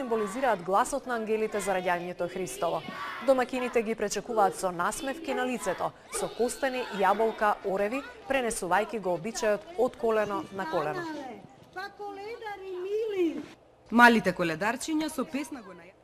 символизираат гласот на ангелите за раѓањето Христово. Домакините ги пречекуваат со насмевки на лицето, со костени, јаболка, ореви, пренесувајќи го обичајот од колено на колено. Малите коледарчиња со песна го најавија.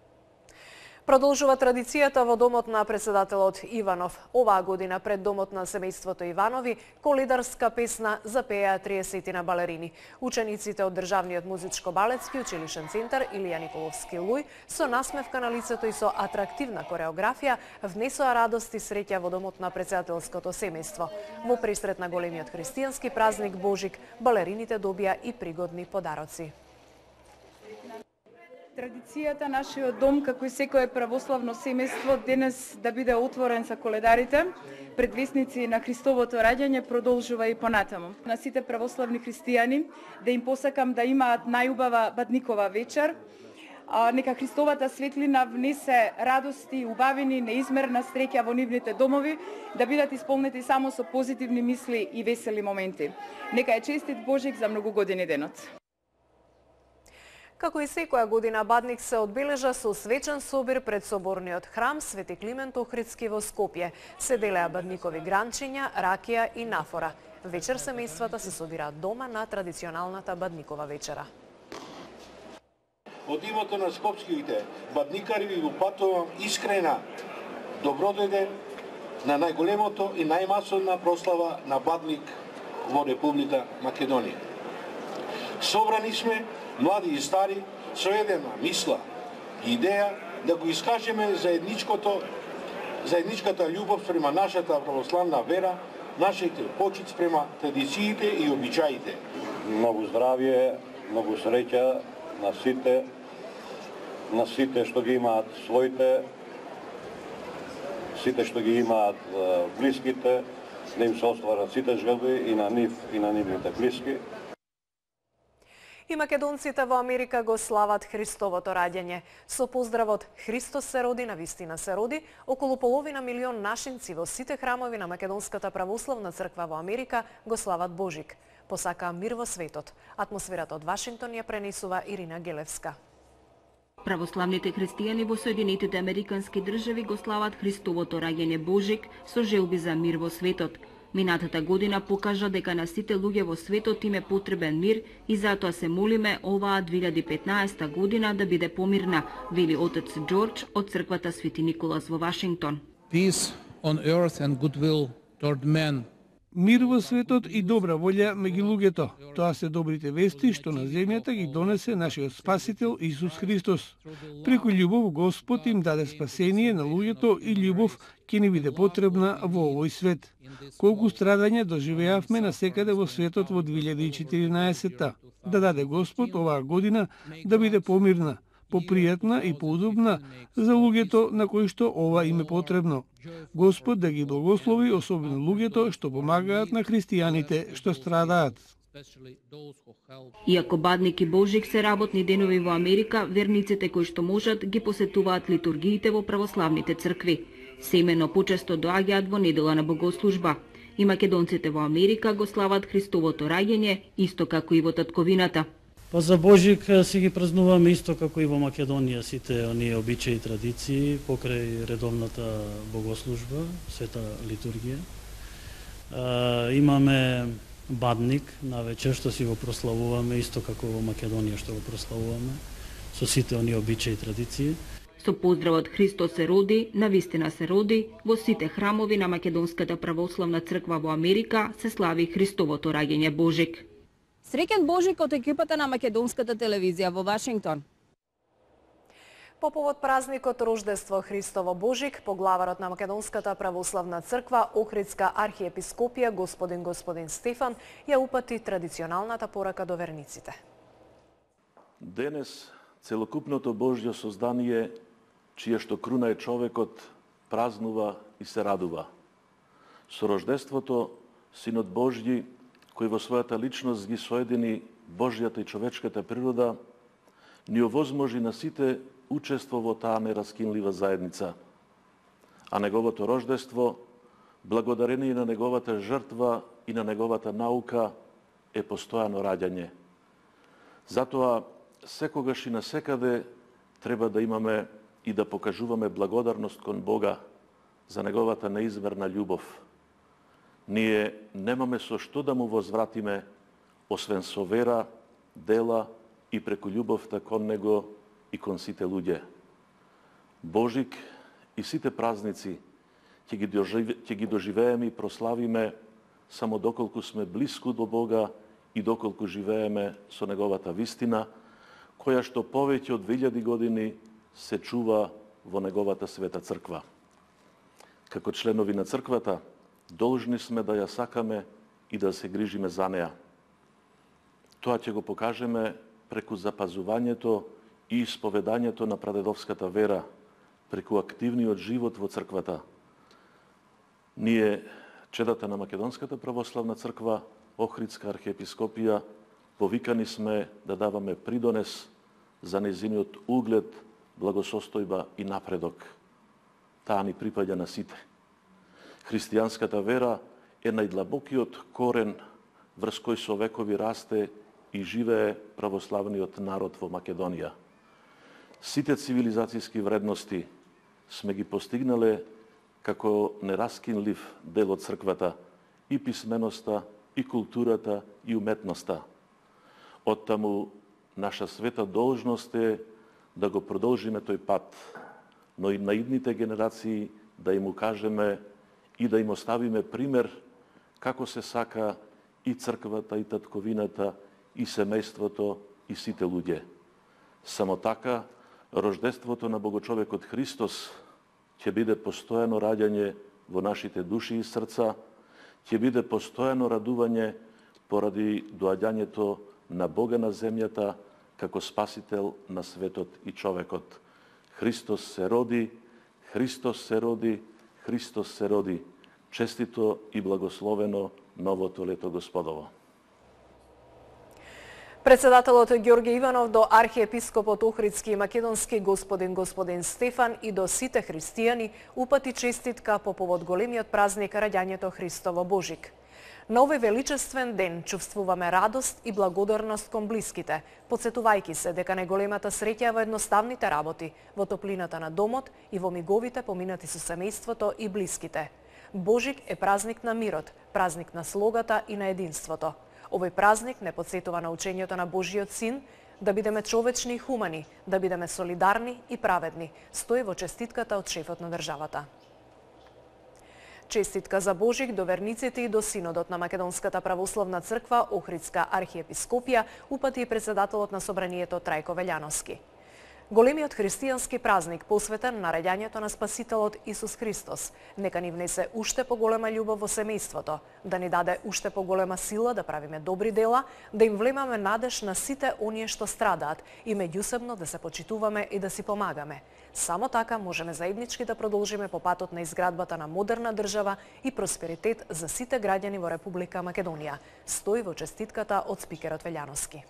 Продолжува традицијата во домот на председателот Иванов. Оваа година пред домот на семејството Иванови коледарска песна запеа 30 балерини. Учениците од Државниот музичко-балетски училишен центар Илија Николовски Луј со насмевка на лицето и со атрактивна кореографија внесоа радост и среќа во домот на председателското семејство. Во пресрет на големиот христијански празник Божик, балерините добија и пригодни подароци. Традицијата нашиот дом, како и секое православно семејство, денес да биде отворен за коледарите, предвесници на Христовото раѓање, продолжува и понатаму. На сите православни христијани да им посакам да имаат најубава бадникова вечер. Нека Христовата светлина внесе радости и убавини, неизмерна среќа во нивните домови, да бидат исполнети само со позитивни мисли и весели моменти. Нека е честит Божик за многу години денот. Како и секоја година, Бадник се одбележа со свечен собир пред соборниот храм Свети Климент Охридски во Скопје. Се делеа бадникови гранчиња, ракија и нафора. Вечер семејствата се собираат дома на традиционалната бадникова вечера. Од името на скопските бадникари ви упатувам искрена добродојде на најголемото и најмасовна прослава на Бадник во Република Македонија. Собрани сме млади и стари, со една мисла и идеја да го искажеме заедничката љубов према нашата православна вера, нашите почит према традициите и обичаите. Многу здравје, многу среќа на сите што ги имаат своите, сите што ги имаат блиските, да им се остварат сите желби и на нив и на нивните блиски. И македонците во Америка го слават Христовото раѓање. Со поздравот Христос се роди, навистина се роди, околу половина милион нашинци во сите храмови на Македонската православна црква во Америка го слават Божик. Посакаа мир во светот. Атмосферата од Вашингтон ја пренесува Ирина Гелевска. Православните христијани во Соединетите Американски држави го слават Христовото раѓање Божик со желби за мир во светот. Минатата година покажа дека на сите луѓе во светот им е потребен мир и затоа се молиме оваа 2015 година да биде помирна, вели отец Џорџ од црквата Свети Николас во Вашингтон. Peace on earth and goodwill toward men. Мир во светот и добра волја меѓу луѓето. Тоа се добрите вести што на земјата ги донесе нашиот Спасител Исус Христос. Преку љубов Господ им даде спасение на луѓето и љубов ќе ни биде потребна во овој свет. Колку страдања доживеавме насекаде во светот во 2014-та. Да даде Господ оваа година да биде помирна, попријатна и поудобна за луѓето на кои што ова им е потребно. Господ да ги благослови, особено луѓето што помагаат на христијаните што страдаат. Иако Бадник и Божик се работни денови во Америка, верниците кои што можат ги посетуваат литургиите во православните цркви. Семено почесто доаѓаат во недела на богослужба. И македонците во Америка го слават Христовото раѓање, исто како и во татковината. Па за Божик си ги празнуваме исто како и во Македонија сите оние обичаи и традиции покрај редовната богослужба, света литургија. Имаме Бадник на вечер што си го прославуваме исто како во Македонија што го прославуваме со сите оние обичаи и традиции. Со поздравот Христос се роди, навистина се роди, во сите храмови на Македонската православна црква во Америка се слави Христовото раѓање Божик. Среќен Божик од екипата на Македонската телевизија во Вашингтон. По повод празникот Рождество Христово Божик, поглаварот на Македонската православна црква Охридска архиепископија господин Стефан ја упати традиционалната порака до верниците. Денес целокупното Божјо создание, чија што круна е човекот, празнува и се радува. Со рождеството Синот Божји, кој во својата личност ги соедини Божјата и човечката природа, ни овозможи на сите учество во таа нераскинлива заедница. А неговото рождество, благодарение на неговата жртва и на неговата наука, е постојано раѓање. Затоа, секогаш и насекаде треба да имаме и да покажуваме благодарност кон Бога за неговата неизмерна љубов. Ние немаме со што да му возвратиме, освен со вера, дела и преку љубовта кон него и кон сите луѓе. Божик и сите празници ќе ги доживееме и прославиме само доколку сме блиску до Бога и доколку живееме со неговата вистина, која што повеќе од 2000 години се чува во неговата света црква. Како членови на црквата, должни сме да ја сакаме и да се грижиме за неа. Тоа ќе го покажеме преку запазувањето и исповедањето на прадедовската вера, преку активниот живот во црквата. Ние, чедата на Македонската православна црква, Охридска архиепископија, повикани сме да даваме придонес за нејзиниот углед, благосостојба и напредок. Таа ни припаѓа на сите. Христијанската вера е најдлабокиот корен врз кој со векови расте и живее православниот народ во Македонија. Сите цивилизацијски вредности сме ги постигнале како нераскинлив дел од црквата, и писменоста, и културата, и уметноста. Оттаму наша света должност е да го продолжиме тој пат, но и на идните генерации да им укажеме и да им оставиме пример како се сака и црквата, и татковината, и семејството, и сите луѓе. Само така, рождеството на Богочовекот Христос ќе биде постојано раѓање во нашите души и срца, ќе биде постојано радување поради доаѓањето на Бога на земјата како спасител на светот и човекот. Христос се роди, Христос се роди, Христос се роди. Честито и благословено новото лето Господово. Председателот Ѓорѓе Иванов до архиепископот Охридски и македонски господин Стефан и до сите христијани упати честитка по повод големиот празник раѓањето Христово Божик. На овој величествен ден чувствуваме радост и благодарност кон блиските, подсетувајќи се дека најголемата среќа е во едноставните работи, во топлината на домот и во миговите поминати со семејството и блиските. Божик е празник на мирот, празник на слогата и на единството. Овој празник не подсетува на учењето на Божиот Син, да бидеме човечни и хумани, да бидеме солидарни и праведни, стои во честитката од шефот на државата. Честитка за Божик до верниците и до Синодот на Македонската православна црква Охридска архиепископија упати и председателот на собранието Трајко Велјановски. Големиот христијански празник посветен на раѓањето на Спасителот Исус Христос нека ни внесе уште поголема љубов во семејството, да ни даде уште поголема сила да правиме добри дела, да им влемаме надеж на сите оние што страдаат и меѓусебно да се почитуваме и да си помагаме. Само така можеме заеднички да продолжиме по патот на изградбата на модерна држава и просперитет за сите граѓани во Република Македонија, стои во честитката од спикерот Велјановски.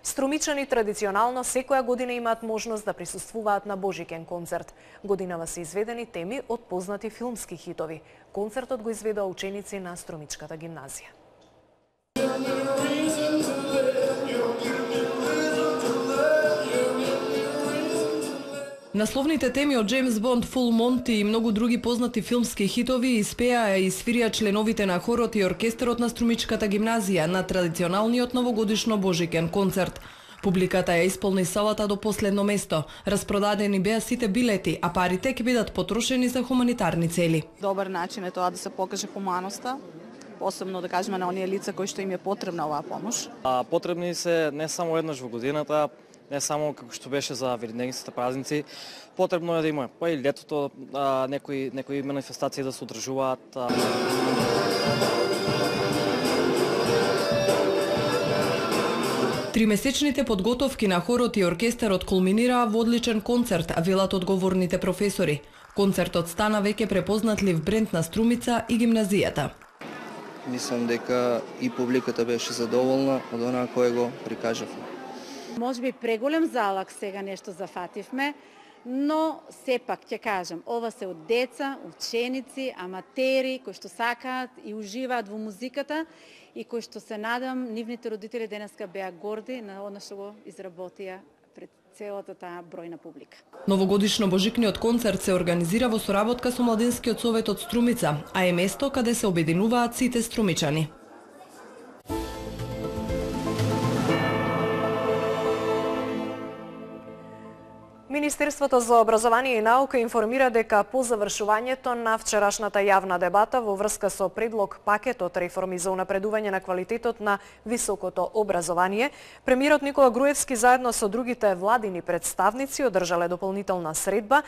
Струмичани традиционално секоја година имаат можност да присуствуваат на Божикен концерт. Годинава се изведени теми од познати филмски хитови. Концертот го изведоа ученици на Струмичката гимназија. Насловните теми од Джеймс Бонд, Фул Монти и многу други познати филмски хитови испеа и свирија членовите на хорот и оркестарот на Струмичката гимназија на традиционалниот новогодишно Божикен концерт. Публиката ја исполни салата до последно место. Распродадени беа сите билети, а парите ќе бидат потрошени за хуманитарни цели. Добар начин е тоа да се покаже хуманоста, посебно да кажеме на оние лица кои што им е потребна оваа помош. Потребни се не само еднаш во годината, не само како што беше за великденските празници, потребно е да има па и летото некои манифестации да се одржуваат. Тримесечните подготовки на хорот и оркестарот кулминираа во одличен концерт, велат одговорните професори. Концертот стана веќе препознатлив бренд на Струмица и гимназијата. Мислам дека и публиката беше задоволна од онаа кој го прикажавме. Може би преголем залак сега нешто зафативме, но сепак ќе кажам, ова се од деца, ученици, аматери кои што сакаат и уживаат во музиката и кои што се надам нивните родители денеска беа горди на она што го изработија пред целата таа бројна публика. Новогодишно божикниот концерт се организира во соработка со Младинскиот совет од Струмица, а е место каде се обединуваат сите струмичани. Министерството за образование и наука информира дека по завршувањето на вчерашната јавна дебата во врска со предлог пакетот реформи за унапредување на квалитетот на високото образование, премиерот Никола Груевски заедно со другите владини представници одржале дополнителна средба